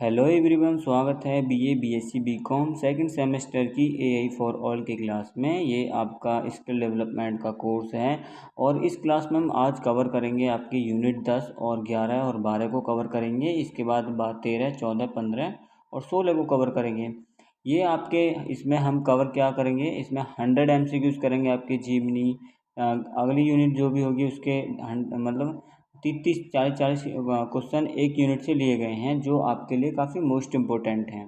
Hello everyone, स्वागत है BA BSc BCom second semester की एआई फॉर ऑल के क्लास में। ये आपका स्किल डेवलपमेंट का कोर्स है और इस क्लास में हम आज कवर करेंगे आपकी यूनिट 10 और 11 और 12 को कवर करेंगे। इसके बाद 13, 14, 15 और 16 को कवर करेंगे। ये आपके इसमें हम कवर क्या करेंगे, इसमें 100 MCQs करेंगे आपके जीमनी। अगली यूनिट जो भी होगी उसके मतलब 30-40 क्वेश्चन एक यूनिट से लिए गए हैं जो आपके लिए काफ़ी मोस्ट इम्पोर्टेंट हैं।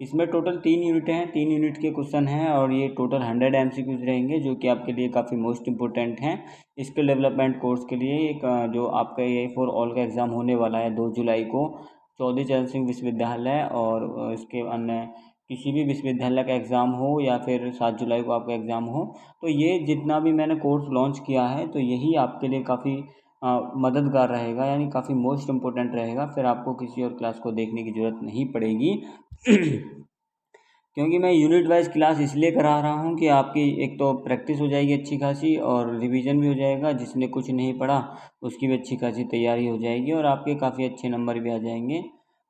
इसमें टोटल 3 यूनिट हैं, 3 यूनिट के क्वेश्चन हैं और ये टोटल 100 MCQs रहेंगे जो कि आपके लिए काफ़ी मोस्ट इम्पोर्टेंट हैं। स्किल डेवलपमेंट कोर्स के लिए एक जो आपका ये फॉर ऑल का एग्ज़ाम होने वाला है 2 जुलाई को चौधरी चरण सिंह विश्वविद्यालय और इसके अन्य किसी भी विश्वविद्यालय का एग्ज़ाम हो या फिर 7 जुलाई को आपका एग्ज़ाम हो। तो ये जितना भी मैंने कोर्स लॉन्च किया है तो यही आपके लिए काफ़ी मददगार रहेगा, यानी काफ़ी मोस्ट इम्पोर्टेंट रहेगा। फिर आपको किसी और क्लास को देखने की ज़रूरत नहीं पड़ेगी क्योंकि मैं यूनिट वाइज क्लास इसलिए करा रहा हूँ कि आपकी एक तो प्रैक्टिस हो जाएगी अच्छी खासी और रिवीजन भी हो जाएगा। जिसने कुछ नहीं पढ़ा उसकी भी अच्छी खासी तैयारी हो जाएगी और आपके काफ़ी अच्छे नंबर भी आ जाएंगे।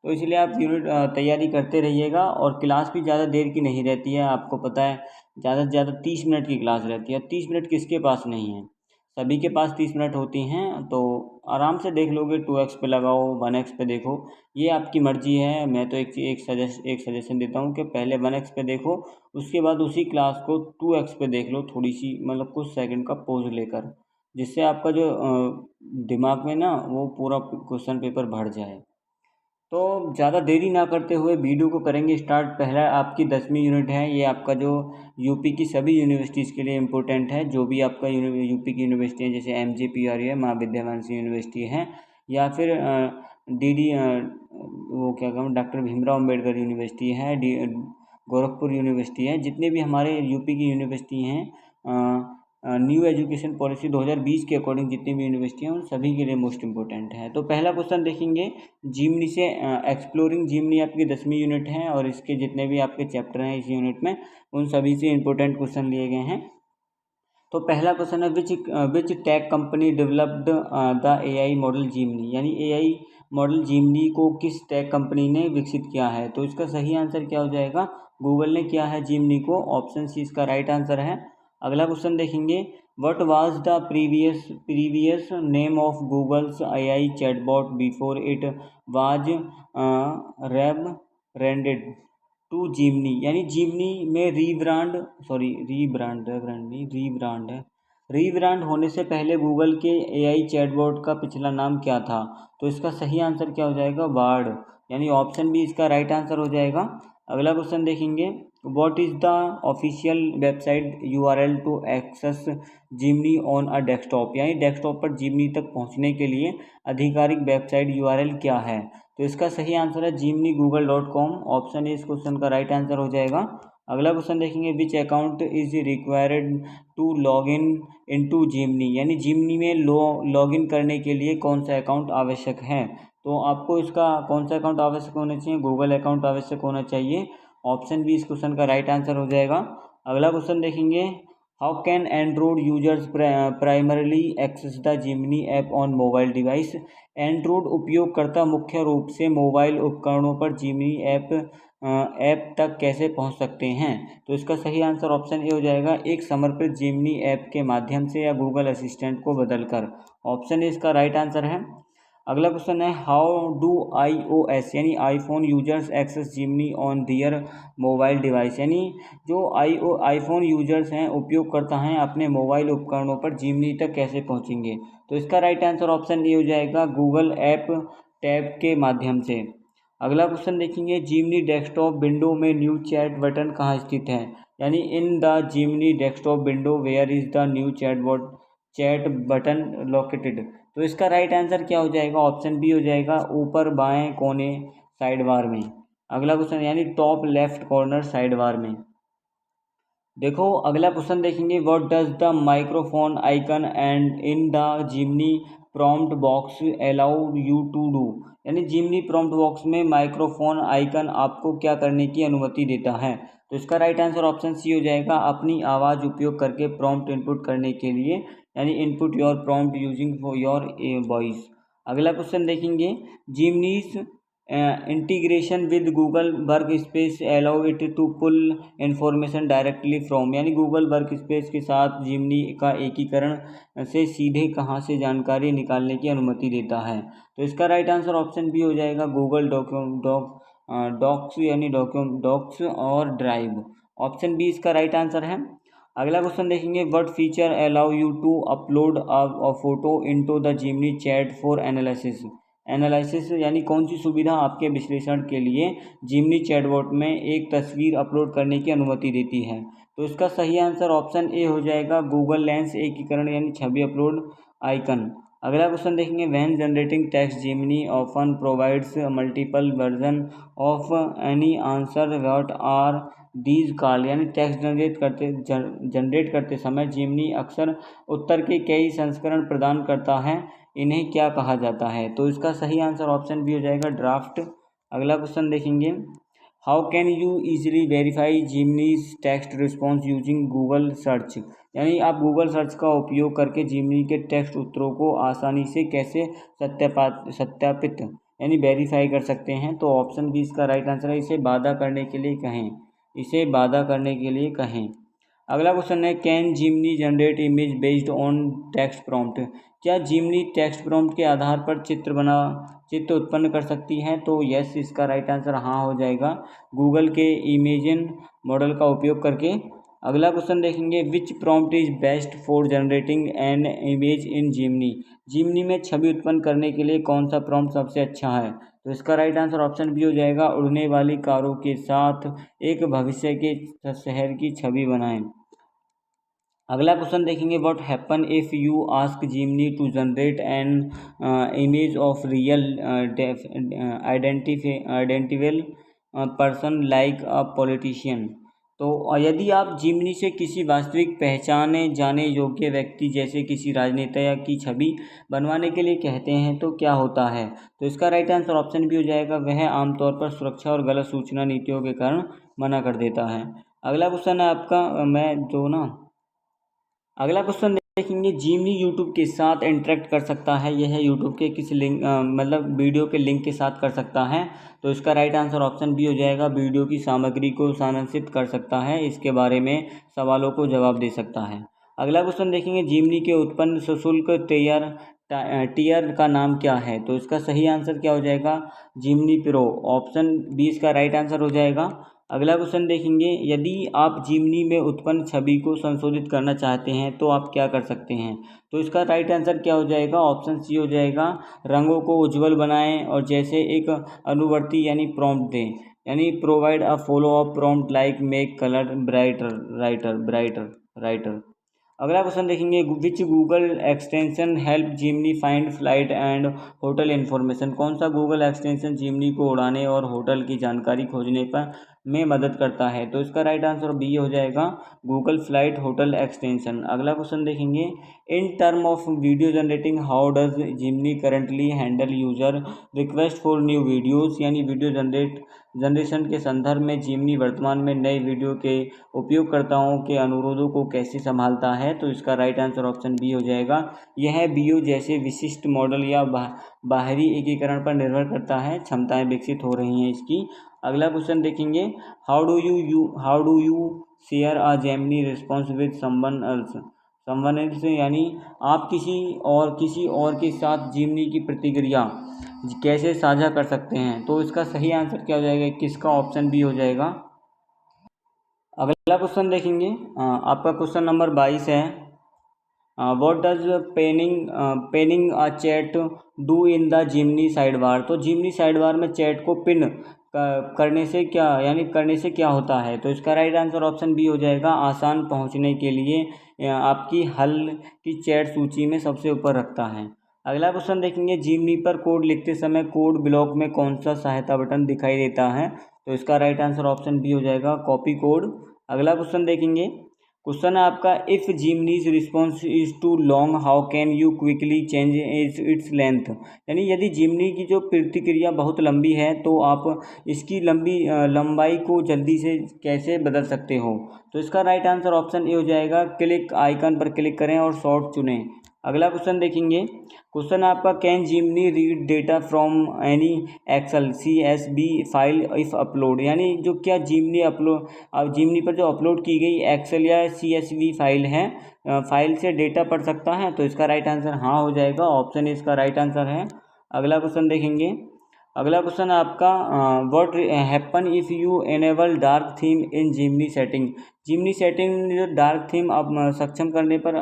तो इसलिए आप यूनिट तैयारी करते रहिएगा। और क्लास भी ज़्यादा देर की नहीं रहती है, आपको पता है ज़्यादा से ज़्यादा 30 मिनट की क्लास रहती है। 30 मिनट किसके पास नहीं है, सभी के पास 30 मिनट होती हैं। तो आराम से देख लोगे, 2x पे लगाओ, 1x पे देखो, ये आपकी मर्ज़ी है। मैं तो एक सजेशन देता हूँ कि पहले 1x पे देखो, उसके बाद उसी क्लास को 2x पे देख लो, थोड़ी सी मतलब कुछ सेकंड का पॉज लेकर, जिससे आपका जो दिमाग में ना वो पूरा क्वेश्चन पेपर भर जाए। तो ज़्यादा देरी ना करते हुए वीडियो को करेंगे स्टार्ट। पहला आपकी 10वीं यूनिट है, ये आपका जो यूपी की सभी यूनिवर्सिटीज़ के लिए इम्पोर्टेंट है। जो भी आपका यूपी की यूनिवर्सिटी है, जैसे MJPR है, माँ विद्यावांसी यूनिवर्सिटी है, या फिर DD वो क्या कहूँ डॉक्टर भीमराव अम्बेडकर यूनिवर्सिटी है, गोरखपुर यूनिवर्सिटी है, जितने भी हमारे यूपी की यूनिवर्सिटी हैं, न्यू एजुकेशन पॉलिसी 2020 के अकॉर्डिंग जितनी भी यूनिवर्सिटी हैं उन सभी के लिए मोस्ट इम्पोर्टेंट है। तो पहला क्वेश्चन देखेंगे जिमनी से। एक्सप्लोरिंग जिमनी आपकी 10वीं यूनिट है और इसके जितने भी आपके चैप्टर हैं इस यूनिट में उन सभी से इम्पोर्टेंट क्वेश्चन लिए गए हैं। तो पहला क्वेश्चन है which tech company developed the AI model Gemini, यानी AI मॉडल जिमनी को किस टेक कंपनी ने विकसित किया है। तो इसका सही आंसर क्या हो जाएगा, गूगल ने किया है जिमनी को। ऑप्शन सी इसका राइट आंसर है। अगला क्वेश्चन देखेंगे, what was the previous name of Google's AI chatbot before it was rebranded to Gemini, यानी जिमनी में रीब्रांड होने से पहले गूगल के AI चैटबॉट का पिछला नाम क्या था। तो इसका सही आंसर क्या हो जाएगा, बार्ड, यानी ऑप्शन बी इसका राइट आंसर हो जाएगा। अगला क्वेश्चन देखेंगे, what is the official website URL to access Gemini on a desktop, यानी डेस्कटॉप पर जिमनी तक पहुंचने के लिए आधिकारिक वेबसाइट URL क्या है। तो इसका सही आंसर है jimnygoogle.com। ऑप्शन ए इस क्वेश्चन का राइट आंसर हो जाएगा। अगला क्वेश्चन देखेंगे, which account is required to log in to Gemini, यानी जिमनी में लॉग इन करने के लिए कौन सा अकाउंट आवश्यक है। तो आपको इसका कौन सा अकाउंट आवश्यक होना चाहिए, गूगल अकाउंट आवश्यक होना चाहिए। ऑप्शन बी इस क्वेश्चन का राइट आंसर हो जाएगा। अगला क्वेश्चन देखेंगे, how can Android users primarily access the Gemini app on mobile device. Android उपयोगकर्ता मुख्य रूप से मोबाइल उपकरणों पर जिमनी ऐप तक कैसे पहुंच सकते हैं। तो इसका सही आंसर ऑप्शन ए हो जाएगा, एक समर्पित जिमनी ऐप के माध्यम से या गूगल असिस्टेंट को बदलकर। ऑप्शन ए इसका राइट आंसर है। अगला क्वेश्चन है, हाउ डू iOS यानी iPhone users access Gemini on their mobile device, यानी जो आईफोन यूजर्स हैं, उपयोगकर्ता हैं, अपने मोबाइल उपकरणों पर जिमनी तक कैसे पहुंचेंगे। तो इसका राइट आंसर ऑप्शन ए हो जाएगा, गूगल ऐप टैब के माध्यम से। अगला क्वेश्चन देखेंगे, जिमनी डेस्कटॉप विंडो में न्यू चैट बटन कहाँ स्थित है, यानी in the Gemini desktop window where is the new chat button located. तो इसका राइट आंसर क्या हो जाएगा, ऑप्शन बी हो जाएगा, ऊपर बाएं कोने साइड बार में। अगला क्वेश्चन यानी top left corner side bar में। देखो अगला क्वेश्चन देखेंगे, what does the microphone icon and in the Gemini prompt box allow you to do, यानी जिमनी प्रॉम्प्ट बॉक्स में माइक्रोफोन आइकन आपको क्या करने की अनुमति देता है। तो इसका राइट आंसर ऑप्शन सी हो जाएगा, अपनी आवाज़ उपयोग करके प्रॉम्प्ट इनपुट करने के लिए, यानी input your prompt using for your voice. अगला क्वेश्चन देखेंगे, Gemini's integration with Google workspace allow it to pull information directly from, यानी गूगल वर्क स्पेस के साथ जिमनी का एकीकरण से सीधे कहाँ से जानकारी निकालने की अनुमति देता है। तो इसका राइट आंसर ऑप्शन बी हो जाएगा, गूगल डॉक्स यानी डॉक्स और ड्राइव। ऑप्शन बी इसका राइट आंसर है। अगला क्वेश्चन देखेंगे, what feature allow you to upload a photo into the Gemini chat for analysis यानी कौन सी सुविधा आपके विश्लेषण के लिए जिमनी चैटबॉट में एक तस्वीर अपलोड करने की अनुमति देती है। तो इसका सही आंसर ऑप्शन ए हो जाएगा, गूगल लेंस एकीकरण यानी छवि अपलोड आइकन। अगला क्वेश्चन देखेंगे, when generating text Gemini often provides multiple version of any answer what are these called, यानी टेक्स्ट जनरेट करते समय जिमनी अक्सर उत्तर के कई संस्करण प्रदान करता है, इन्हें क्या कहा जाता है। तो इसका सही आंसर ऑप्शन बी हो जाएगा, ड्राफ्ट। अगला क्वेश्चन देखेंगे, how can you easily verify Gemini's text response using Google search, यानी आप गूगल सर्च का उपयोग करके जिमनी के टेक्स्ट उत्तरों को आसानी से कैसे सत्यापित यानी वेरीफाई कर सकते हैं। तो ऑप्शन बी इसका राइट आंसर है, इसे बाधा करने के लिए कहें। अगला क्वेश्चन है, can Jimny generate image based on text prompt, क्या जिमनी टेक्स्ट प्रॉम्प्ट के आधार पर चित्र उत्पन्न कर सकती है। तो यस, इसका राइट आंसर हाँ हो जाएगा, गूगल के इमेजिन मॉडल का उपयोग करके। अगला क्वेश्चन देखेंगे, which prompt is best for generating an image in Gemini में छवि उत्पन्न करने के लिए कौन सा प्रॉम्प्ट सबसे अच्छा है। तो इसका राइट आंसर ऑप्शन बी हो जाएगा, उड़ने वाली कारों के साथ एक भविष्य के शहर की छवि बनाएं। अगला क्वेश्चन देखेंगे, what happen if you ask Gemini to generate an image of real identifiable person like a politician. तो यदि आप जिमनी से किसी वास्तविक पहचाने जाने योग्य व्यक्ति जैसे किसी राजनेता की छवि बनवाने के लिए कहते हैं तो क्या होता है। तो इसका राइट आंसर ऑप्शन भी हो जाएगा, वह आमतौर पर सुरक्षा और गलत सूचना नीतियों के कारण मना कर देता है। अगला क्वेश्चन है आपका अगला क्वेश्चन देखेंगे, जिमनी यूट्यूब के साथ इंटरेक्ट कर सकता है, यह यूट्यूब के किस लिंक मतलब वीडियो के लिंक के साथ कर सकता है। तो इसका राइट आंसर ऑप्शन बी हो जाएगा, वीडियो की सामग्री को सारांशित कर सकता है, इसके बारे में सवालों को जवाब दे सकता है। अगला क्वेश्चन देखेंगे, जिमनी के उत्पन्न सशुल्क टीयर का नाम क्या है। तो इसका सही आंसर क्या हो जाएगा, जिमनी प्रो। ऑप्शन बी इसका राइट आंसर हो जाएगा। अगला क्वेश्चन देखेंगे, यदि आप जिमनी में उत्पन्न छवि को संशोधित करना चाहते हैं तो आप क्या कर सकते हैं। तो इसका राइट आंसर क्या हो जाएगा, ऑप्शन सी हो जाएगा, रंगों को उज्ज्वल बनाएं और जैसे एक अनुवर्ती यानी प्रॉम्प्ट दें, यानी provide a follow up prompt like make colour brighter. अगला क्वेश्चन देखेंगे, which Google extension help Gemini find flight and hotel information, कौन सा गूगल एक्सटेंशन जिमनी को उड़ाने और होटल की जानकारी खोजने पर में मदद करता है। तो इसका राइट आंसर बी हो जाएगा, गूगल फ्लाइट होटल एक्सटेंशन। अगला क्वेश्चन देखेंगे, in term of video generating how does Jimny currently handle user request for new videos, यानी वीडियो जनरेशन के संदर्भ में जिमनी वर्तमान में नए वीडियो के उपयोगकर्ताओं के अनुरोधों को कैसे संभालता है। तो इसका राइट आंसर ऑप्शन बी हो जाएगा, यह बीओ जैसे विशिष्ट मॉडल या बाहरी एकीकरण पर निर्भर करता है, क्षमताएं विकसित हो रही हैं इसकी। अगला क्वेश्चन देखेंगे, how do you share a Gemini response with someone else, यानी आप किसी और के साथ जिमनी की प्रतिक्रिया कैसे साझा कर सकते हैं। तो इसका सही आंसर क्या हो जाएगा, किसका ऑप्शन बी हो जाएगा। अगला क्वेश्चन देखेंगे, आपका क्वेश्चन नंबर 22 है, what does pinning a chat do in the Gemini side bar. तो जिमनी साइड बार में चैट को पिन करने से क्या होता है। तो इसका राइट आंसर ऑप्शन बी हो जाएगा, आसान पहुंचने के लिए आपकी हल की चैट सूची में सबसे ऊपर रखता है। अगला क्वेश्चन देखेंगे, जिमनी पर कोड लिखते समय कोड ब्लॉक में कौन सा सहायता बटन दिखाई देता है। तो इसका राइट आंसर ऑप्शन बी हो जाएगा, कॉपी कोड। अगला क्वेश्चन देखेंगे, क्वेश्चन है आपका, if Gemini's response is too long how can you quickly change its length, यानी यदि जिमनी की जो प्रतिक्रिया बहुत लंबी है तो आप इसकी लंबाई को जल्दी से कैसे बदल सकते हो। तो इसका राइट आंसर ऑप्शन ए हो जाएगा, क्लिक आइकन पर क्लिक करें और शॉर्ट चुनें। अगला क्वेश्चन देखेंगे। क्वेश्चन आपका, can Gemini read data from any Excel CSV file if upload, यानी जो क्या जिमनी पर जो अपलोड की गई एक्सेल या CSV फाइल है, फाइल से डेटा पढ़ सकता है। तो इसका राइट आंसर हाँ हो जाएगा, ऑप्शन इसका राइट आंसर है। अगला क्वेश्चन देखेंगे। अगला क्वेश्चन आपका, what happen if you enable dark theme in Jimny setting. Jimny setting जो डार्क थीम आप सक्षम करने पर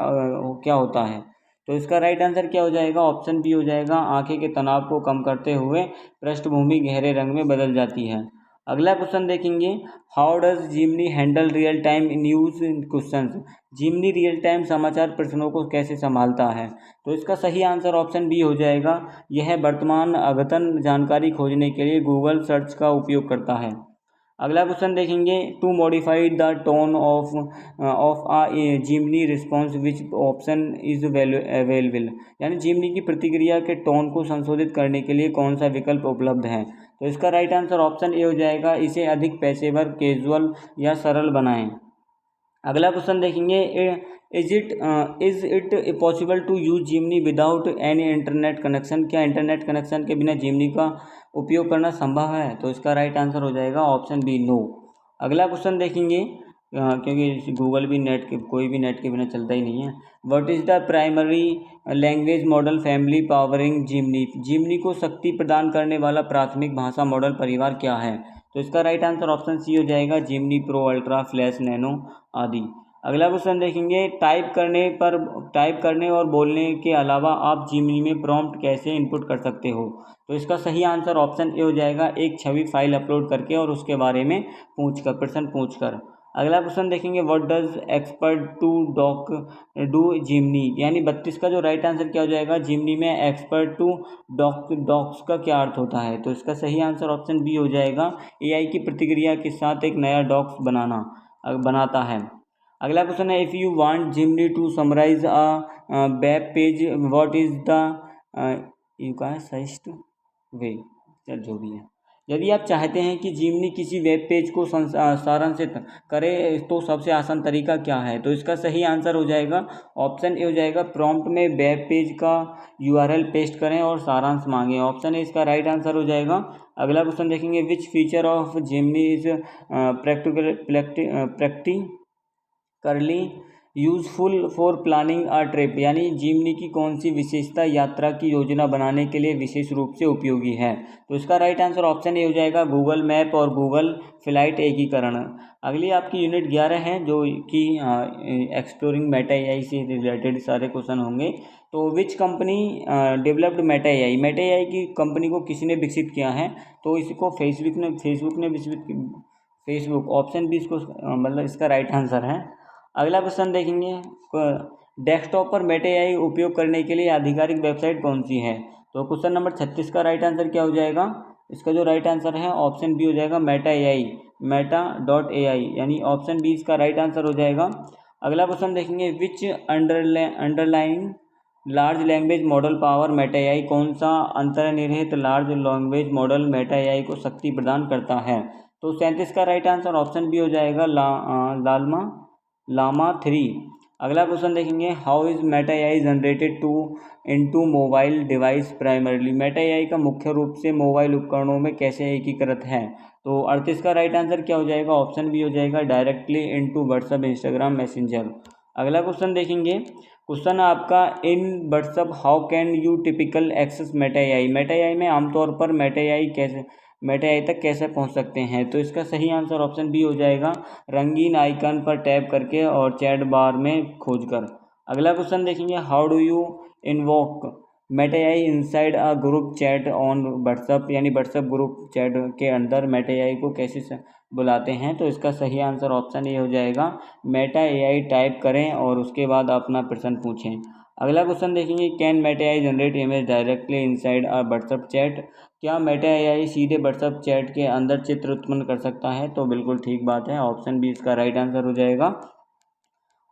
क्या होता है। तो इसका राइट आंसर क्या हो जाएगा, ऑप्शन बी हो जाएगा, आंखें के तनाव को कम करते हुए पृष्ठभूमि गहरे रंग में बदल जाती है। अगला क्वेश्चन देखेंगे। How does Jimny handle real time news questions. Jimny real time समाचार प्रश्नों को कैसे संभालता है। तो इसका सही आंसर ऑप्शन बी हो जाएगा, यह वर्तमान अद्यतन जानकारी खोजने के लिए गूगल सर्च का उपयोग करता है। अगला क्वेश्चन देखेंगे। To modify the tone of a Gemini response which option is available, यानी जिमनी की प्रतिक्रिया के टोन को संशोधित करने के लिए कौन सा विकल्प उपलब्ध है। तो इसका राइट आंसर ऑप्शन ए हो जाएगा, इसे अधिक पेशेवर, कैजुअल या सरल बनाएं। अगला क्वेश्चन देखेंगे। Is it possible to use Gemini without any internet connection, क्या इंटरनेट कनेक्शन के बिना जिमनी का उपयोग करना संभव है। तो इसका राइट आंसर हो जाएगा ऑप्शन बी, नो। अगला क्वेश्चन देखेंगे, क्योंकि गूगल भी नेट के, कोई भी नेट के बिना चलता ही नहीं है। What is the primary language model family powering Gemini, Gemini को शक्ति प्रदान करने वाला प्राथमिक भाषा मॉडल परिवार क्या है। तो इसका राइट आंसर ऑप्शन सी हो जाएगा, जिमनी प्रो, अल्ट्रा, फ्लैश, नैनो आदि। अगला क्वेश्चन देखेंगे। टाइप करने और बोलने के अलावा आप जिमनी में प्रॉम्प्ट कैसे इनपुट कर सकते हो। तो इसका सही आंसर ऑप्शन ए हो जाएगा, एक छवि फाइल अपलोड करके और उसके बारे में प्रश्न पूछकर। अगला क्वेश्चन देखेंगे। What does expert to do Gemini, यानी 32 का जो राइट आंसर क्या हो जाएगा, जिमनी में एक्सपर्ट टू डॉक्स का क्या अर्थ होता है। तो इसका सही आंसर ऑप्शन बी हो जाएगा, AI की प्रतिक्रिया के साथ एक नया डॉक्स बनाता है। अगला क्वेश्चन है। If you want Gemini to summarize a web page, what is the यू का सजेस्ट वे, चल जो भी है। यदि आप चाहते हैं कि जिमनी किसी वेब पेज को सारांशित करे तो सबसे आसान तरीका क्या है। तो इसका सही आंसर हो जाएगा, ऑप्शन ए हो जाएगा, प्रॉम्प्ट में वेब पेज का URL पेस्ट करें और सारांश मांगें। ऑप्शन ए इसका राइट आंसर हो जाएगा। अगला क्वेश्चन देखेंगे। Which feature of Jimny is practically useful for planning a trip, यानी जिमनी की कौन सी विशेषता यात्रा की योजना बनाने के लिए विशेष रूप से उपयोगी है। तो इसका राइट आंसर ऑप्शन ए हो जाएगा, गूगल मैप और गूगल फ्लाइट एकीकरण। अगली आपकी यूनिट 11 है, जो कि एक्सप्लोरिंग मेटा AI से रिलेटेड सारे क्वेश्चन होंगे। तो which company developed Meta AI, Meta AI की कंपनी को किसने विकसित किया है। तो इसको फेसबुक ने फेसबुक, ऑप्शन बी इसको मतलब इसका राइट आंसर है। अगला क्वेश्चन देखेंगे। डेस्कटॉप पर मेटा AI उपयोग करने के लिए आधिकारिक वेबसाइट कौन सी है। तो क्वेश्चन नंबर 36 का राइट आंसर क्या हो जाएगा, इसका जो राइट आंसर है ऑप्शन बी हो जाएगा, meta.ai, यानी ऑप्शन बी इसका राइट आंसर हो जाएगा। अगला क्वेश्चन देखेंगे। Which underline large language model power Meta AI, कौन सा अंतर्निहित large language model Meta AI को शक्ति प्रदान करता है। तो 37 का राइट आंसर ऑप्शन बी हो जाएगा, लामा 3। अगला क्वेश्चन देखेंगे। How is Meta AI generated into mobile device primarily, Meta AI का मुख्य रूप से मोबाइल उपकरणों में कैसे एकीकृत है। तो 38 का राइट आंसर क्या हो जाएगा, ऑप्शन बी हो जाएगा, directly into WhatsApp, Instagram, Messenger. अगला क्वेश्चन देखेंगे। क्वेश्चन आपका, in WhatsApp how can you typical access Meta AI, Meta AI में आमतौर पर मेटा AI तक कैसे पहुंच सकते हैं। तो इसका सही आंसर ऑप्शन बी हो जाएगा, रंगीन आइकन पर टैप करके और चैट बार में खोजकर। अगला क्वेश्चन देखेंगे। How do you invoke Meta AI inside a group chat on WhatsApp, यानी व्हाट्सएप ग्रुप चैट के अंदर मेटा AI को कैसे बुलाते हैं। तो इसका सही आंसर ऑप्शन ए हो जाएगा, मेटा AI टाइप करें और उसके बाद अपना प्रश्न पूछें। अगला क्वेश्चन देखेंगे। Can Meta AI generate image directly inside a WhatsApp chat, क्या मेटा AI सीधे व्हाट्सएप चैट के अंदर चित्र उत्पन्न कर सकता है। तो बिल्कुल ठीक बात है, ऑप्शन बी इसका राइट आंसर हो जाएगा।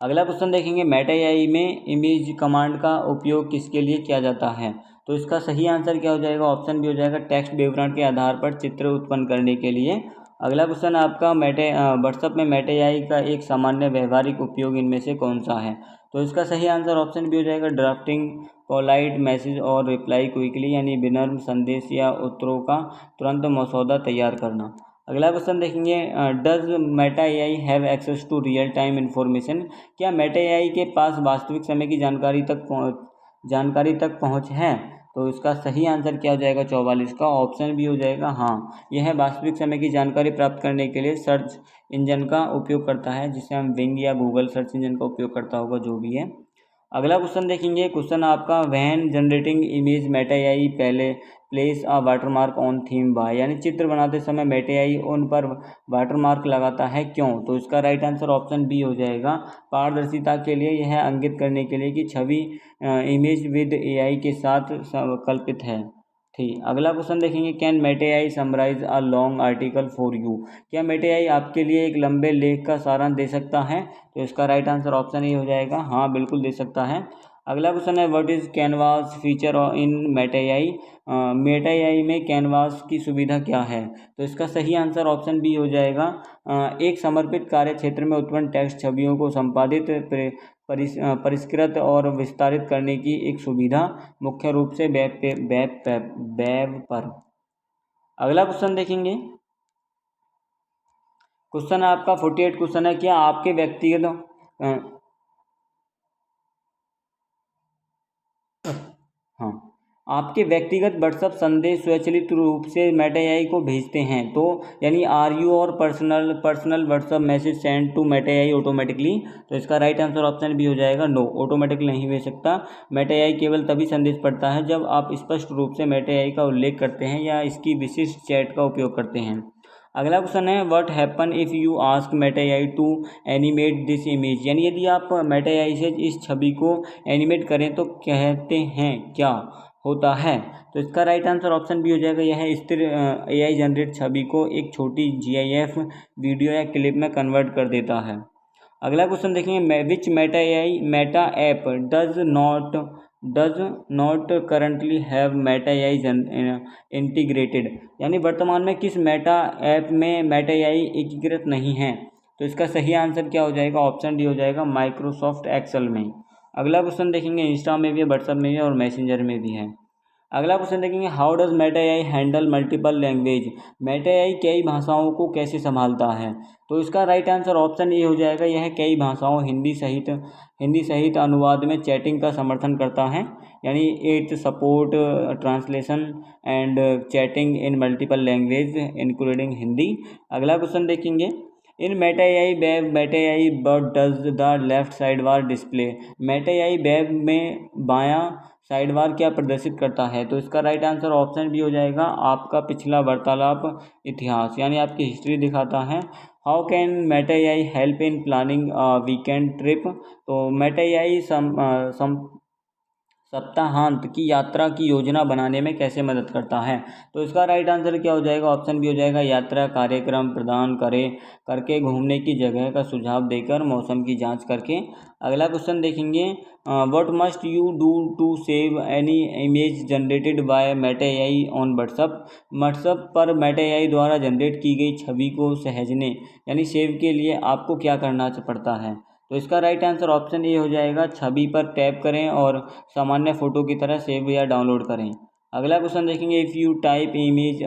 अगला क्वेश्चन देखेंगे। मेटा AI में इमेज कमांड का उपयोग किसके लिए किया जाता है। तो इसका सही आंसर क्या हो जाएगा, ऑप्शन बी हो जाएगा, टेक्स्ट विवरण के आधार पर चित्र उत्पन्न करने के लिए। अगला क्वेश्चन आपका, व्हाट्सएप में मेटा AI का एक सामान्य व्यवहारिक उपयोग इनमें से कौन सा है। तो इसका सही आंसर ऑप्शन बी हो जाएगा ड्राफ्टिंग पोलाइट मैसेज और रिप्लाई क्विकली, यानी विनम्र संदेश या उत्तरों का तुरंत मसौदा तैयार करना। अगला क्वेश्चन देखेंगे, does Meta AI have access to real time information? क्या मेटा एआई के पास वास्तविक समय की जानकारी तक पहुँच है? तो इसका सही आंसर क्या हो जाएगा 44 का ऑप्शन बी हो जाएगा हाँ। यह वास्तविक समय की जानकारी प्राप्त करने के लिए सर्च इंजन का उपयोग करता है, जिसे हम बिंग या गूगल सर्च इंजन का उपयोग करता होगा, जो भी है। अगला क्वेश्चन देखेंगे, क्वेश्चन आपका when generating image Meta AI पहले place a watermark on them by, यानी चित्र बनाते समय मेटा एआई उन पर वाटरमार्क लगाता है, क्यों? तो इसका राइट आंसर ऑप्शन बी हो जाएगा पारदर्शिता के लिए, यह अंकित करने के लिए कि छवि इमेज विद एआई के साथ कल्पित है। ठीक, अगला क्वेश्चन देखेंगे, can Meta AI summarize a long article for you? क्या मेटा एआई आपके लिए एक लंबे लेख का सारांश दे सकता है? तो इसका राइट आंसर ऑप्शन ए हो जाएगा हाँ, बिल्कुल दे सकता है। अगला क्वेश्चन है, what is canvas feature in Meta AI? Meta AI में कैनवास की सुविधा क्या है? तो इसका सही आंसर ऑप्शन बी हो जाएगा एक समर्पित कार्य क्षेत्र में उत्पन्न टेक्स्ट छवियों को संपादित परिष्कृत और विस्तारित करने की एक सुविधा, मुख्य रूप से वेब पर। अगला क्वेश्चन देखेंगे, क्वेश्चन आपका 48 क्वेश्चन है, क्या आपके व्यक्तिगत हाँ, आपके व्यक्तिगत व्हाट्सएप संदेश स्वचालित रूप से मेटा एआई को भेजते हैं? तो यानी आर यू और personal WhatsApp message send to Meta AI automatically? तो इसका राइट आंसर ऑप्शन भी हो जाएगा नो, ऑटोमेटिकली नहीं भेज सकता। मेटा एआई केवल तभी संदेश पढ़ता है जब आप स्पष्ट रूप से मेटा एआई का उल्लेख करते हैं या इसकी विशिष्ट चैट का उपयोग करते हैं। अगला क्वेश्चन है, what happen if you ask Meta AI to animate this image? यानी यदि आप मेटा एआई से इस छवि को एनिमेट करें तो कहते हैं क्या होता है? तो इसका राइट आंसर ऑप्शन बी हो जाएगा, यह स्थिर एआई जनरेट छवि को एक छोटी जीआईएफ वीडियो या क्लिप में कन्वर्ट कर देता है। अगला क्वेश्चन देखेंगे, which Meta app does not currently have Meta AI integrated? यानी वर्तमान में किस मेटा ऐप में मेटा एआई एकीकृत नहीं है? तो इसका सही आंसर क्या हो जाएगा? ऑप्शन डी हो जाएगा माइक्रोसॉफ्ट एक्सेल में। अगला क्वेश्चन देखेंगे, इंस्टा में भी है, व्हाट्सएप में भी है और मैसेंजर में भी है। अगला क्वेश्चन देखेंगे, how does Meta AI handle multiple language? Meta AI कई भाषाओं को कैसे संभालता है? तो इसका राइट आंसर ऑप्शन ए हो जाएगा, यह कई भाषाओं हिंदी सहित अनुवाद में चैटिंग का समर्थन करता है, यानी it support translation and chatting in multiple language including Hindi. अगला क्वेश्चन देखेंगे, in Meta AI web Meta AI but does the left side bar display? Meta AI web में बायां साइड बार क्या प्रदर्शित करता है? तो इसका राइट आंसर ऑप्शन भी हो जाएगा आपका पिछला वार्तालाप इतिहास, यानी आपकी हिस्ट्री दिखाता है। How can Meta AI help in planning weekend trip? तो मेटा एआई सप्ताहांत की यात्रा की योजना बनाने में कैसे मदद करता है? तो इसका राइट आंसर क्या हो जाएगा? ऑप्शन बी हो जाएगा यात्रा कार्यक्रम प्रदान करके, घूमने की जगह का सुझाव देकर, मौसम की जांच करके। अगला क्वेश्चन देखेंगे, what must you do to save any image generated by Meta AI on WhatsApp पर मेटा एआई द्वारा जनरेट की गई छवि को सहेजने यानी सेव के लिए आपको क्या करना पड़ता है? तो इसका राइट आंसर ऑप्शन ए हो जाएगा छवि पर टैप करें और सामान्य फ़ोटो की तरह सेव या डाउनलोड करें। अगला क्वेश्चन देखेंगे, if you type image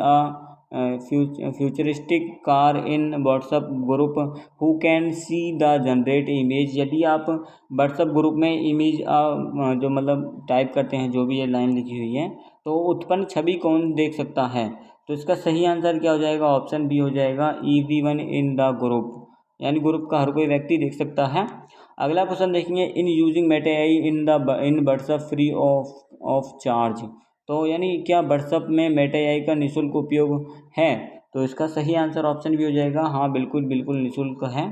futuristic car in WhatsApp group who can see the generate image? यदि आप व्हाट्सएप ग्रुप में इमेज जो मतलब टाइप करते हैं, जो भी ये लाइन लिखी हुई है, तो उत्पन्न छवि कौन देख सकता है? तो इसका सही आंसर क्या हो जाएगा? ऑप्शन बी हो जाएगा एवरीवन इन द ग्रुप, यानी ग्रुप का हर कोई व्यक्ति देख सकता है। अगला क्वेश्चन देखेंगे, in using Meta AI in WhatsApp free of charge? तो यानी क्या व्हाट्सएप में मेटा एआई का निःशुल्क उपयोग है? तो इसका सही आंसर ऑप्शन भी हो जाएगा हाँ, बिल्कुल बिल्कुल निःशुल्क है।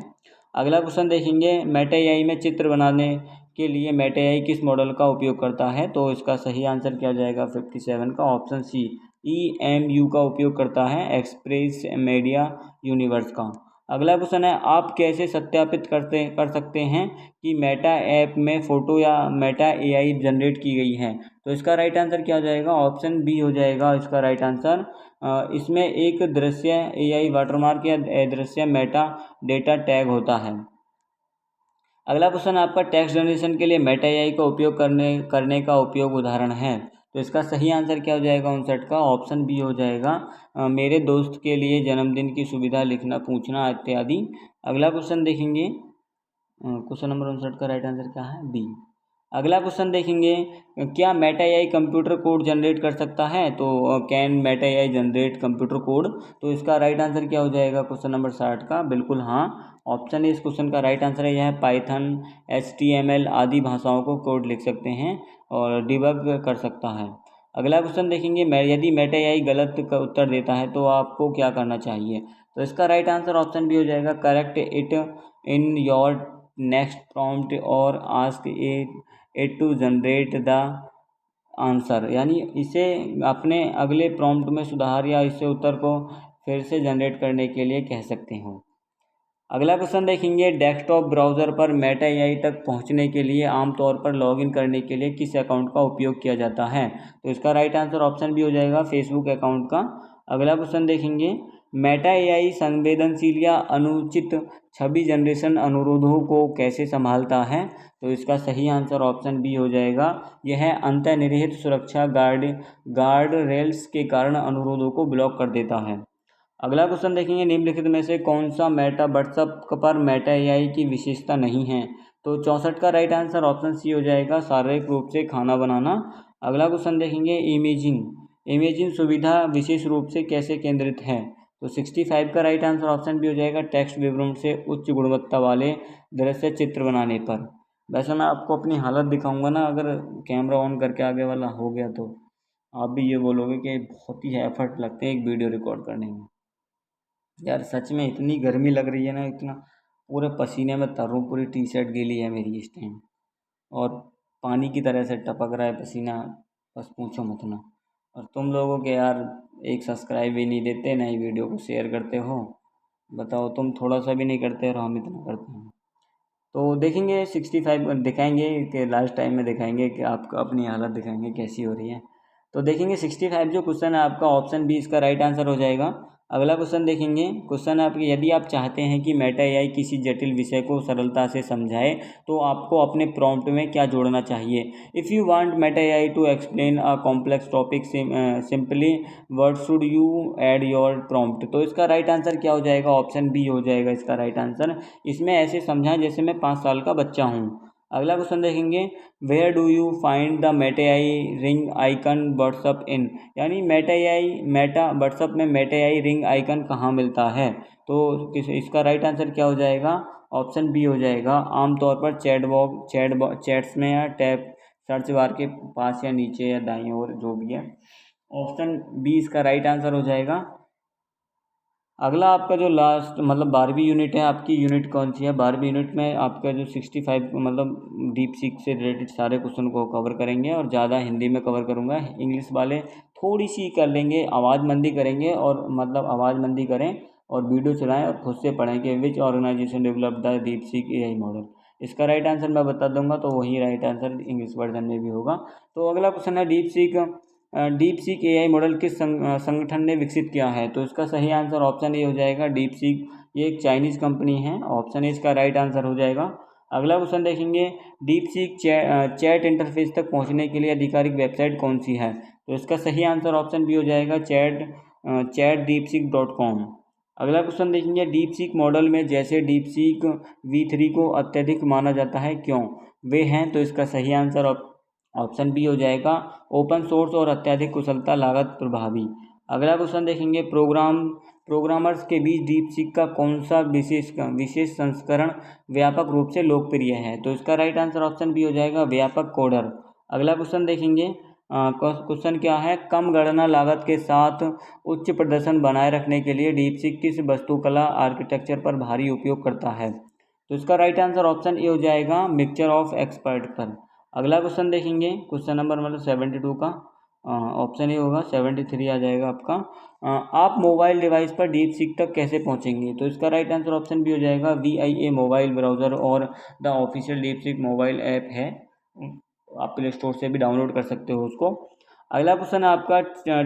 अगला क्वेश्चन देखेंगे, मेटा एआई में चित्र बनाने के लिए मेटा एआई किस मॉडल का उपयोग करता है? तो इसका सही आंसर क्या हो जाएगा 57 का ऑप्शन सी EMU का उपयोग करता है, एक्सप्रेस मीडिया यूनिवर्स का। अगला क्वेश्चन है, आप कैसे सत्यापित कर सकते हैं कि मेटा ऐप में फ़ोटो या मेटा एआई जनरेट की गई है? तो इसका राइट आंसर क्या हो जाएगा? ऑप्शन बी हो जाएगा इसका राइट आंसर। इसमें एक दृश्य एआई वाटरमार्क या अदृश्य मेटा डेटा टैग होता है। अगला क्वेश्चन आपका टेक्स्ट जनरेशन के लिए मेटा एआई का उपयोग करने का उपयोग उदाहरण है। तो इसका सही आंसर क्या हो जाएगा 59 का? ऑप्शन बी हो जाएगा, मेरे दोस्त के लिए जन्मदिन की सुविधा लिखना पूछना इत्यादि। अगला क्वेश्चन देखेंगे, क्वेश्चन नंबर 59 का राइट आंसर क्या है? बी। अगला क्वेश्चन देखेंगे, क्या Meta AI computer code generate कर सकता है? तो can Meta AI generate computer code? तो इसका राइट आंसर क्या हो जाएगा क्वेश्चन नंबर 60 का? बिल्कुल हाँ, ऑप्शन इस क्वेश्चन का राइट आंसर है। यह पाइथन, HTML आदि भाषाओं को कोड लिख सकते हैं और डिबग कर सकता है। अगला क्वेश्चन देखेंगे, यदि मेटा एआई गलत का उत्तर देता है तो आपको क्या करना चाहिए? तो इसका राइट आंसर ऑप्शन भी हो जाएगा, correct it in your next prompt और ask it to generate the answer, यानी इसे अपने अगले प्रॉम्प्ट में सुधार या इससे उत्तर को फिर से जनरेट करने के लिए कह सकते हो। अगला क्वेश्चन देखेंगे, डेस्कटॉप ब्राउज़र पर मेटा एआई तक पहुंचने के लिए आमतौर पर लॉगिन करने के लिए किस अकाउंट का उपयोग किया जाता है? तो इसका राइट आंसर ऑप्शन भी हो जाएगा, फेसबुक अकाउंट का। अगला क्वेश्चन देखेंगे, मेटा एआई संवेदनशील या अनुचित छवि जनरेशन अनुरोधों को कैसे संभालता है? तो इसका सही आंसर ऑप्शन बी हो जाएगा, यह अंतर्निहित सुरक्षा गार्ड रेल्स के कारण अनुरोधों को ब्लॉक कर देता है। अगला क्वेश्चन देखेंगे, निम्नलिखित में से कौन सा मेटा व्हाट्सएप पर मेटा एआई की विशेषता नहीं है? तो 64 का राइट आंसर ऑप्शन सी हो जाएगा, शारीरिक रूप से खाना बनाना। अगला क्वेश्चन देखेंगे, इमेजिंग सुविधा विशेष रूप से कैसे केंद्रित है? तो 65 का राइट आंसर ऑप्शन भी हो जाएगा, टेक्स्ट विवरण से उच्च गुणवत्ता वाले दृश्य चित्र बनाने पर। वैसे मैं आपको अपनी हालत दिखाऊंगा ना, अगर कैमरा ऑन करके आगे वाला हो गया तो आप भी ये बोलोगे कि बहुत ही एफर्ट लगते हैं एक वीडियो रिकॉर्ड करने में। यार सच में इतनी गर्मी लग रही है ना, इतना पूरे पसीने में तर रहा हूँ, पूरी टी शर्ट गीली है मेरी इस टाइम और पानी की तरह से टपक रहा है पसीना, बस पूछो मत ना। और तुम लोगों के यार एक सब्सक्राइब भी नहीं देते, ना ही वीडियो को शेयर करते हो। बताओ, तुम थोड़ा सा भी नहीं करते और हम इतना करते हैं। तो देखेंगे 65 दिखाएंगे कि लास्ट टाइम में दिखाएंगे कि आपको अपनी हालत दिखाएंगे कैसी हो रही है। तो देखेंगे 65 जो क्वेश्चन है आपका, ऑप्शन बी इसका राइट आंसर हो जाएगा। अगला क्वेश्चन देखेंगे, क्वेश्चन है आपकी, यदि आप चाहते हैं कि मेटा एआई किसी जटिल विषय को सरलता से समझाए तो आपको अपने प्रॉम्प्ट में क्या जोड़ना चाहिए? If you want Meta AI to explain a complex topic simply what should you add your prompt? तो इसका राइट आंसर क्या हो जाएगा? ऑप्शन बी हो जाएगा इसका राइट आंसर, इसमें ऐसे समझाएं जैसे मैं 5 साल का बच्चा हूँ। अगला क्वेश्चन देखेंगे, where do you find the Meta AI ring icon WhatsApp in? यानी मेटा व्हाट्सअप में मेटा एआई रिंग आइकन कहाँ मिलता है? तो इसका राइट आंसर क्या हो जाएगा? ऑप्शन बी हो जाएगा, आमतौर पर चैट्स में या टैब सर्च बार के पास या नीचे या दाईं ओर जो भी है। ऑप्शन बी इसका राइट आंसर हो जाएगा। अगला आपका जो लास्ट मतलब 12वीं यूनिट है, आपकी यूनिट कौन सी है? 12वीं यूनिट में आपका जो 65 मतलब डीप सीक से रिलेटेड सारे क्वेश्चन को कवर करेंगे और ज़्यादा हिंदी में कवर करूँगा। इंग्लिश वाले थोड़ी सी कर लेंगे, आवाज़मंदी करेंगे और मतलब आवाज़मंदी करें और वीडियो चलाएं और खुद से पढ़ें कि which organization develop the DeepSeek AI model. इसका राइट आंसर मैं बता दूंगा, तो वही राइट आंसर इंग्लिश वर्जन में भी होगा। तो अगला क्वेश्चन है, डीप सीक एआई मॉडल किस संगठन ने विकसित किया है? तो इसका सही आंसर ऑप्शन ए हो जाएगा, डीप सीक ये एक चाइनीज़ कंपनी है। ऑप्शन ए इसका राइट आंसर हो जाएगा। अगला क्वेश्चन देखेंगे, डीप सीक चैट इंटरफेस तक पहुंचने के लिए आधिकारिक वेबसाइट कौन सी है? तो इसका सही आंसर ऑप्शन बी हो जाएगा, chatdeepseek.com। अगला क्वेश्चन देखेंगे, डीप सीक मॉडल में जैसे डीप सीक V3 को अत्यधिक माना जाता है, क्यों? वे हैं, तो इसका सही आंसर ऑप्शन बी हो जाएगा, ओपन सोर्स और अत्यधिक कुशलता लागत प्रभावी। अगला क्वेश्चन देखेंगे, प्रोग्रामर्स के बीच डीप सीक का कौन सा विशेष संस्करण व्यापक रूप से लोकप्रिय है? तो इसका राइट आंसर ऑप्शन बी हो जाएगा, व्यापक कोडर। अगला क्वेश्चन देखेंगे, क्वेश्चन क्या है, कम गणना लागत के साथ उच्च प्रदर्शन बनाए रखने के लिए डीप सीक किस वास्तुकला आर्किटेक्चर पर भारी उपयोग करता है? तो इसका राइट आंसर ऑप्शन ए हो जाएगा, मिक्सचर ऑफ एक्सपर्ट पर। अगला क्वेश्चन देखेंगे, क्वेश्चन नंबर मतलब 72 का ऑप्शन ए होगा, 73 आ जाएगा आपका। आप मोबाइल डिवाइस पर डीप सीक तक कैसे पहुंचेंगे? तो इसका राइट आंसर ऑप्शन बी हो जाएगा, VIA मोबाइल ब्राउज़र और the official deep seek mobile app है, आप प्ले स्टोर से भी डाउनलोड कर सकते हो उसको। अगला क्वेश्चन है आपका,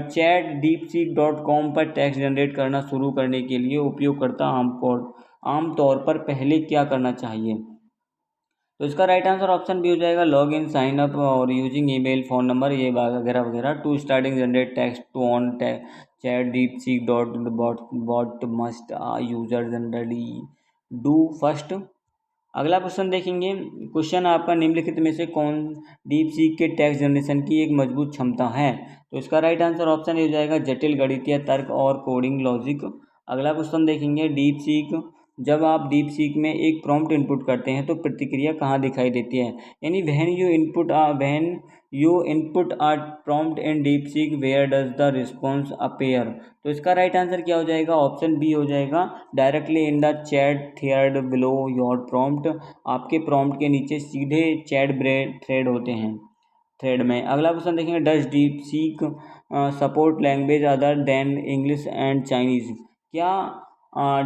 chatdeepseek.com पर टेक्स्ट जनरेट करना शुरू करने के लिए उपयोगकर्ता आमतौर पर पहले क्या करना चाहिए? तो इसका राइट आंसर ऑप्शन बी हो जाएगा लॉग इन साइन अप और यूजिंग ईमेल फ़ोन नंबर ये वगैरह वगैरह to starting generate text to on chat DeepSeek dot bot must user generally do first. अगला क्वेश्चन देखेंगे। क्वेश्चन आपका निम्नलिखित में से कौन डीप सीक के टेक्स्ट जनरेशन की एक मजबूत क्षमता है? तो इसका राइट आंसर ऑप्शन हो जाएगा गणितीय गणितीय तर्क और कोडिंग लॉजिक। अगला क्वेश्चन देखेंगे। डीप सीक जब आप डीप सीक में एक प्रॉम्प्ट इनपुट करते हैं तो प्रतिक्रिया कहाँ दिखाई देती है? यानी when you input a prompt in DeepSeek where does the response appear? तो इसका राइट आंसर क्या हो जाएगा? ऑप्शन बी हो जाएगा directly in the chat thread below your prompt. आपके प्रॉम्प्ट के नीचे सीधे चैट थ्रेड होते हैं थ्रेड में। अगला क्वेश्चन देखेंगे। Does deep seek support language other than English and Chinese? क्या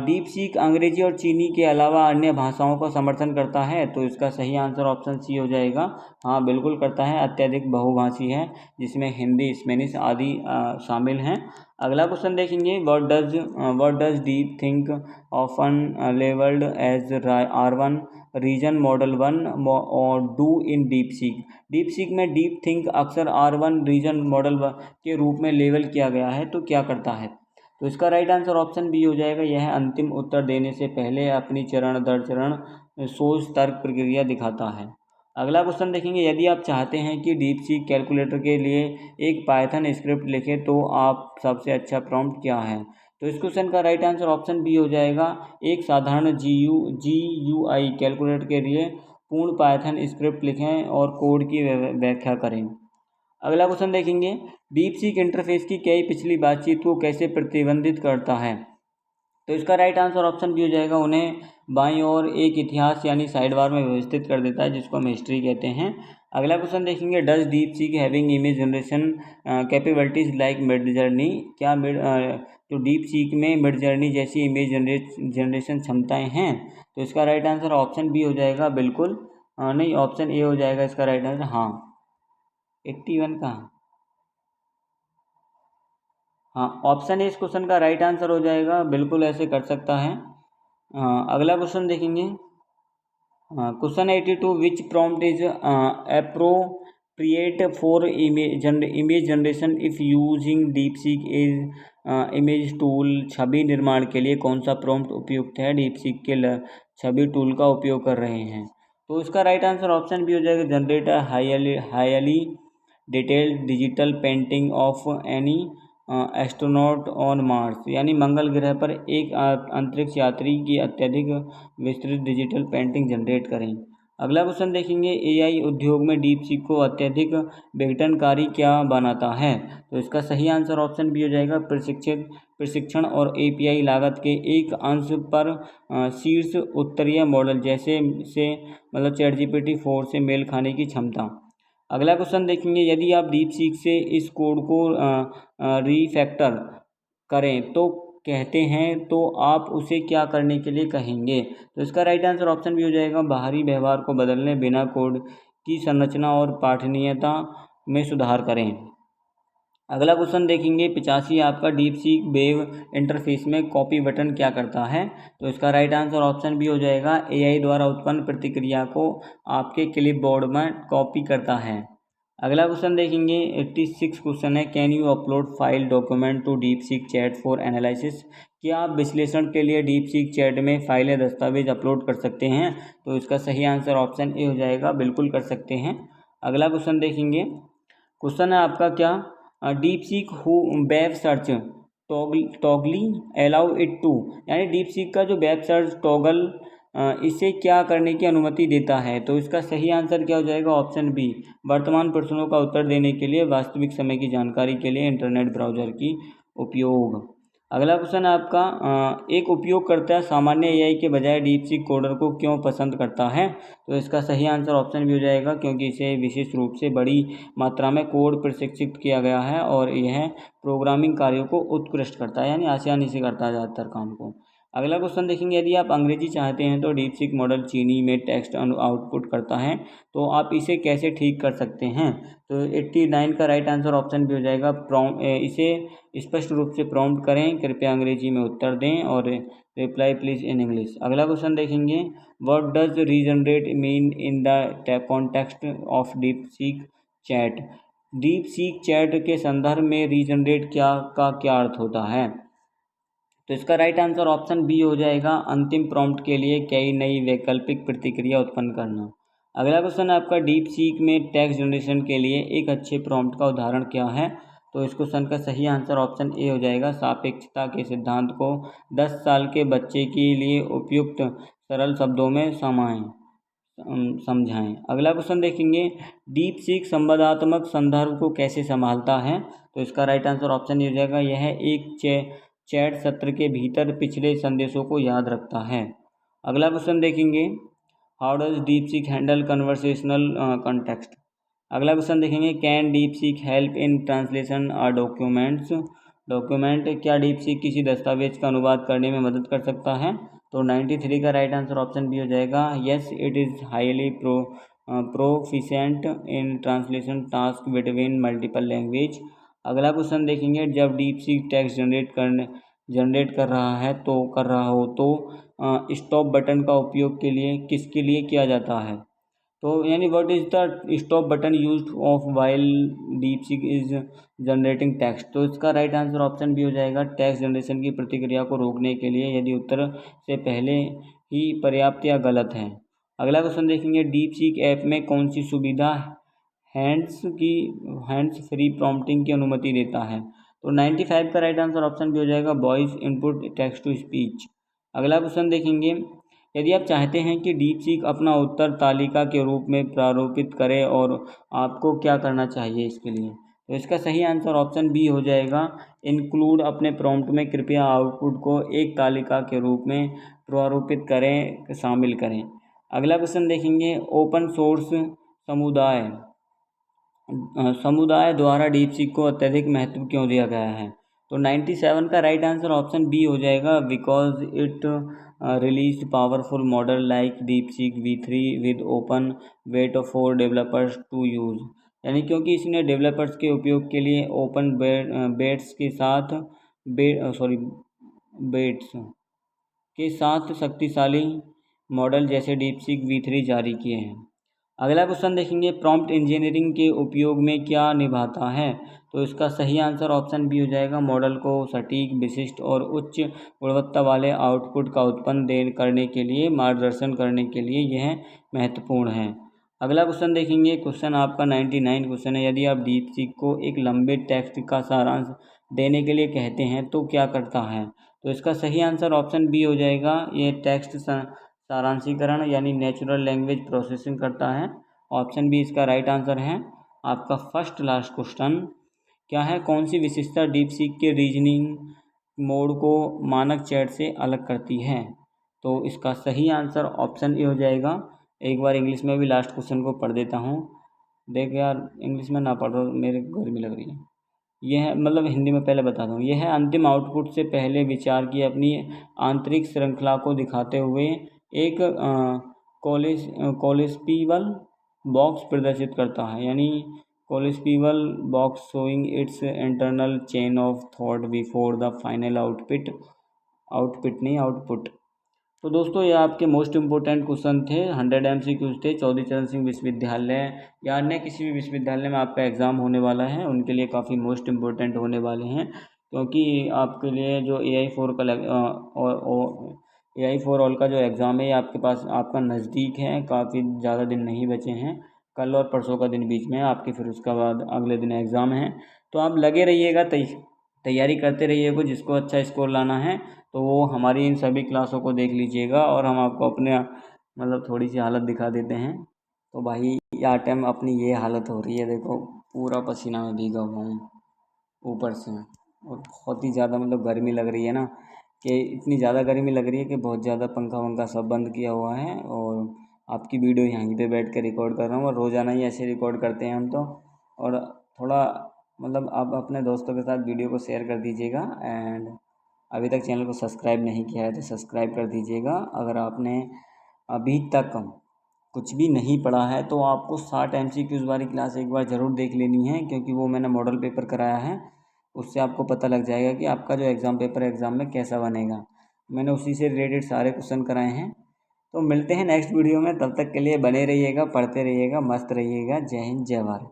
डीप सीक अंग्रेजी और चीनी के अलावा अन्य भाषाओं का समर्थन करता है? तो इसका सही आंसर ऑप्शन सी हो जाएगा। हाँ बिल्कुल करता है, अत्यधिक बहुभाषी है जिसमें हिंदी स्पेनिश आदि शामिल हैं। अगला क्वेश्चन देखेंगे। What does deep think often labeled as R1 reason model 1 और do in DeepSeek? DeepSeek में डीप थिंक अक्सर R1 रीजन मॉडल के रूप में लेबल किया गया है, तो क्या करता है? तो इसका राइट आंसर ऑप्शन बी हो जाएगा। यह अंतिम उत्तर देने से पहले अपनी चरण दर चरण सोच तर्क प्रक्रिया दिखाता है। अगला क्वेश्चन देखेंगे। यदि आप चाहते हैं कि डीप सीक कैलकुलेटर के लिए एक पाइथन स्क्रिप्ट लिखें तो आप सबसे अच्छा प्रॉम्प्ट क्या है? तो इस क्वेश्चन का राइट आंसर ऑप्शन बी हो जाएगा। एक साधारण GUI कैलकुलेटर के लिए पूर्ण पाइथन स्क्रिप्ट लिखें और कोड की व्याख्या करें। अगला क्वेश्चन देखेंगे। डीप सीक इंटरफेस की कई पिछली बातचीत को कैसे प्रतिबंधित करता है? तो इसका राइट आंसर ऑप्शन भी हो जाएगा। उन्हें बाईं ओर एक इतिहास यानी साइड बार में व्यवस्थित कर देता है जिसको हम हिस्ट्री कहते हैं। अगला क्वेश्चन देखेंगे। Does deep seek having image generation capabilities like mid journey? क्या तो डीप सीक में मिड जर्नी जैसी इमेज जनरेशन क्षमताएं हैं? तो इसका राइट आंसर ऑप्शन बी हो जाएगा। बिल्कुल नहीं, ऑप्शन ए हो जाएगा इसका राइट आंसर। हाँ 81 का, हाँ ऑप्शन ए इस क्वेश्चन का राइट आंसर हो जाएगा। बिल्कुल ऐसे कर सकता है। अगला क्वेश्चन देखेंगे। Question 82 which prompt is appropriate for image generation if using DeepSeek is image tool? छवि निर्माण के लिए कौन सा प्रॉम्प्ट उपयुक्त है? डीप सीक के छवि टूल का उपयोग कर रहे हैं। तो इसका राइट आंसर ऑप्शन भी हो जाएगा। Generate highly detailed digital painting of any astronaut on Mars? यानी मंगल ग्रह पर एक अंतरिक्ष यात्री की अत्यधिक विस्तृत डिजिटल पेंटिंग जनरेट करें। अगला क्वेश्चन देखेंगे। AI उद्योग में डीप सीक को अत्यधिक विघटनकारी क्या बनाता है? तो इसका सही आंसर ऑप्शन भी हो जाएगा। प्रशिक्षण और API लागत के एक अंश पर शीर्ष उत्तरीय मॉडल जैसे से मतलब ChatGPT 4 से मेल खाने की क्षमता। अगला क्वेश्चन देखेंगे। यदि आप डीप सीक से इस कोड को रीफैक्टर करें तो कहते हैं तो आप उसे क्या करने के लिए कहेंगे? तो इसका राइट आंसर ऑप्शन भी हो जाएगा। बाहरी व्यवहार को बदलने, बिना कोड की संरचना और पठनीयता में सुधार करें। अगला क्वेश्चन देखेंगे। 85 आपका डीप सीक वेब इंटरफेस में कॉपी बटन क्या करता है? तो इसका राइट आंसर ऑप्शन भी हो जाएगा। AI द्वारा उत्पन्न प्रतिक्रिया को आपके क्लिपबोर्ड में कॉपी करता है। अगला क्वेश्चन देखेंगे। 86 क्वेश्चन है। Can you upload file document to DeepSeek chat for analysis? क्या आप विश्लेषण के लिए डीप सीक चैट में फाइलें दस्तावेज अपलोड कर सकते हैं? तो इसका सही आंसर ऑप्शन ए हो जाएगा। बिल्कुल कर सकते हैं। अगला क्वेश्चन देखेंगे। क्वेश्चन है आपका क्या? DeepSeek web search toggle allow it to? यानी डीप सीक का जो वेब सर्च टॉगल इसे क्या करने की अनुमति देता है? तो इसका सही आंसर क्या हो जाएगा? ऑप्शन बी, वर्तमान प्रश्नों का उत्तर देने के लिए वास्तविक समय की जानकारी के लिए इंटरनेट ब्राउज़र की उपयोग। अगला क्वेश्चन है आपका। एक उपयोगकर्ता सामान्य AI के बजाय डीप सीक कोडर को क्यों पसंद करता है? तो इसका सही आंसर ऑप्शन भी हो जाएगा क्योंकि इसे विशेष रूप से बड़ी मात्रा में कोड प्रशिक्षित किया गया है और यह प्रोग्रामिंग कार्यों को उत्कृष्ट करता है, यानी आसानी से करता है ज़्यादातर काम को। अगला क्वेश्चन देखेंगे, यदि आप अंग्रेजी चाहते हैं तो डीप सीक मॉडल चीनी में टेक्स्ट आउटपुट करता है, तो आप इसे कैसे ठीक कर सकते हैं। तो 89 का राइट आंसर ऑप्शन भी हो जाएगा इसे स्पष्ट रूप से प्रॉम्प्ट करें, कृपया अंग्रेजी में उत्तर दें और रिप्लाई प्लीज इन इंग्लिश। अगला क्वेश्चन देखेंगे, what does regenerate mean in the context of deep seek chat. DeepSeek chat के संदर्भ में रीजनरेट क्या अर्थ होता है। तो इसका राइट आंसर ऑप्शन बी हो जाएगा, अंतिम प्रॉम्प्ट के लिए कई नई वैकल्पिक प्रतिक्रिया उत्पन्न करना। अगला क्वेश्चन आपका, डीप सीक में टेक्स्ट जनरेशन के लिए एक अच्छे प्रॉम्प्ट का उदाहरण क्या है। तो इस क्वेश्चन का सही आंसर ऑप्शन ए हो जाएगा, सापेक्षता के सिद्धांत को 10 साल के बच्चे के लिए उपयुक्त सरल शब्दों में समझाएं। अगला क्वेश्चन देखेंगे, डीप सीक संवादात्मक संदर्भ को कैसे संभालता है। तो इसका राइट आंसर ऑप्शन ये हो जाएगा, यह एक चैट सत्र के भीतर पिछले संदेशों को याद रखता है। अगला क्वेश्चन देखेंगे, how does deep seek handle conversational context. अगला क्वेश्चन देखेंगे, can deep seek help in translation document. क्या डीप सीक किसी दस्तावेज का अनुवाद करने में मदद कर सकता है। तो 93 का राइट आंसर ऑप्शन बी हो जाएगा, yes it is highly proficient in translation task between multiple language. अगला क्वेश्चन देखेंगे, जब डीप सीक टेक्स्ट जनरेट कर रहा हो तो स्टॉप बटन का उपयोग किसके लिए किया जाता है। तो यानी what is the stop button used of while deep seek is generating text. तो इसका राइट आंसर ऑप्शन भी हो जाएगा, टेक्स्ट जनरेशन की प्रतिक्रिया को रोकने के लिए, यदि उत्तर से पहले ही पर्याप्त या गलत है। अगला क्वेश्चन देखेंगे, डीप सीक ऐप में कौन सी सुविधा हैंड्स फ्री प्रॉम्प्टिंग की अनुमति देता है। तो 95 का राइट आंसर ऑप्शन भी हो जाएगा, voice input text to speech. अगला क्वेश्चन देखेंगे, यदि आप चाहते हैं कि डीप सीक अपना उत्तर तालिका के रूप में प्रारूपित करे और आपको क्या करना चाहिए इसके लिए। तो इसका सही आंसर ऑप्शन बी हो जाएगा, इंक्लूड अपने प्रॉम्प्ट में कृपया आउटपुट को एक तालिका के रूप में प्रारूपित करें, शामिल करें। अगला क्वेश्चन देखेंगे, ओपन सोर्स समुदाय द्वारा डीप सीक को अत्यधिक महत्व क्यों दिया गया है। तो 97 का राइट आंसर ऑप्शन बी हो जाएगा, because it release powerful model like DeepSeek V3 with open weight for developers to use. यानी क्योंकि इसने डेवलपर्स के उपयोग के लिए ओपन बेट्स के साथ शक्तिशाली मॉडल जैसे डीप सीक V3 जारी किए हैं। अगला क्वेश्चन देखेंगे, प्रॉम्प्ट इंजीनियरिंग के उपयोग में क्या निभाता है। तो इसका सही आंसर ऑप्शन बी हो जाएगा, मॉडल को सटीक, विशिष्ट और उच्च गुणवत्ता वाले आउटपुट का उत्पन्न करने के लिए मार्गदर्शन करने के लिए यह महत्वपूर्ण है। अगला क्वेश्चन देखेंगे, क्वेश्चन आपका 99 क्वेश्चन है, यदि आप डीप सीक को एक लंबे टेक्स्ट का सारांश देने के लिए कहते हैं तो क्या करता है। तो इसका सही आंसर ऑप्शन बी हो जाएगा, ये टेक्स्ट सारांशीकरण यानी नेचुरल लैंग्वेज प्रोसेसिंग करता है। ऑप्शन बी इसका राइट आंसर है। आपका फर्स्ट लास्ट क्वेश्चन क्या है, कौन सी विशेषता डीप सीक के रीजनिंग मोड को मानक चैट से अलग करती है। तो इसका सही आंसर ऑप्शन ए हो जाएगा। एक बार इंग्लिश में भी लास्ट क्वेश्चन को पढ़ देता हूँ। देख यार, इंग्लिश में ना पढ़ रहा, मेरे गर्मी लग रही है। यह है, मतलब हिंदी में पहले बताता हूँ, यह है अंतिम आउटपुट से पहले विचार की अपनी आंतरिक श्रृंखला को दिखाते हुए एक कोलेस्पीवल बॉक्स प्रदर्शित करता है। यानी collapsible box showing its internal chain of thought before the final output. तो दोस्तों, ये आपके मोस्ट इम्पोर्टेंट क्वेश्चन थे, 100 MCQs थे। चौधरी चरण सिंह विश्वविद्यालय या अन्य किसी भी विश्वविद्यालय में आपका एग्ज़ाम होने वाला है, उनके लिए काफ़ी मोस्ट इम्पोर्टेंट होने वाले हैं, क्योंकि आपके लिए जो AI4 का AI4 ऑल का जो एग्ज़ाम है, ये आपके पास आपका नज़दीक है, काफ़ी ज़्यादा दिन नहीं बचे हैं, कल और परसों का दिन बीच में है आपके, फिर उसके बाद अगले दिन एग्ज़ाम है। तो आप लगे रहिएगा, तैयारी करते रहिएगा। जिसको अच्छा स्कोर लाना है तो वो हमारी इन सभी क्लासों को देख लीजिएगा, और हम आपको अपने मतलब थोड़ी सी हालत दिखा देते हैं। तो भाई यार टाइम अपनी ये हालत हो रही है, देखो पूरा पसीना में भीगा हुआ हूँ ऊपर से, और बहुत ही ज़्यादा मतलब गर्मी लग रही है ना, कि इतनी ज़्यादा गर्मी लग रही है कि बहुत ज़्यादा पंखा वंखा सब बंद किया हुआ है, और आपकी वीडियो यहीं पे बैठ के रिकॉर्ड कर रहा हूँ, और रोज़ाना ही ऐसे रिकॉर्ड करते हैं हम तो। और थोड़ा मतलब आप अपने दोस्तों के साथ वीडियो को शेयर कर दीजिएगा, एंड अभी तक चैनल को सब्सक्राइब नहीं किया है तो सब्सक्राइब कर दीजिएगा। अगर आपने अभी तक कुछ भी नहीं पढ़ा है तो आपको 60 MCQs वाली क्लास एक बार ज़रूर देख लेनी है, क्योंकि वो मैंने मॉडल पेपर कराया है। उससे आपको पता लग जाएगा कि आपका जो एग्ज़ाम पेपर है एग्ज़ाम में कैसा बनेगा। मैंने उसी से रिलेटेड सारे क्वेश्चन कराए हैं। तो मिलते हैं नेक्स्ट वीडियो में, तब तक के लिए बने रहिएगा, पढ़ते रहिएगा, मस्त रहिएगा। जय हिंद, जय भारत।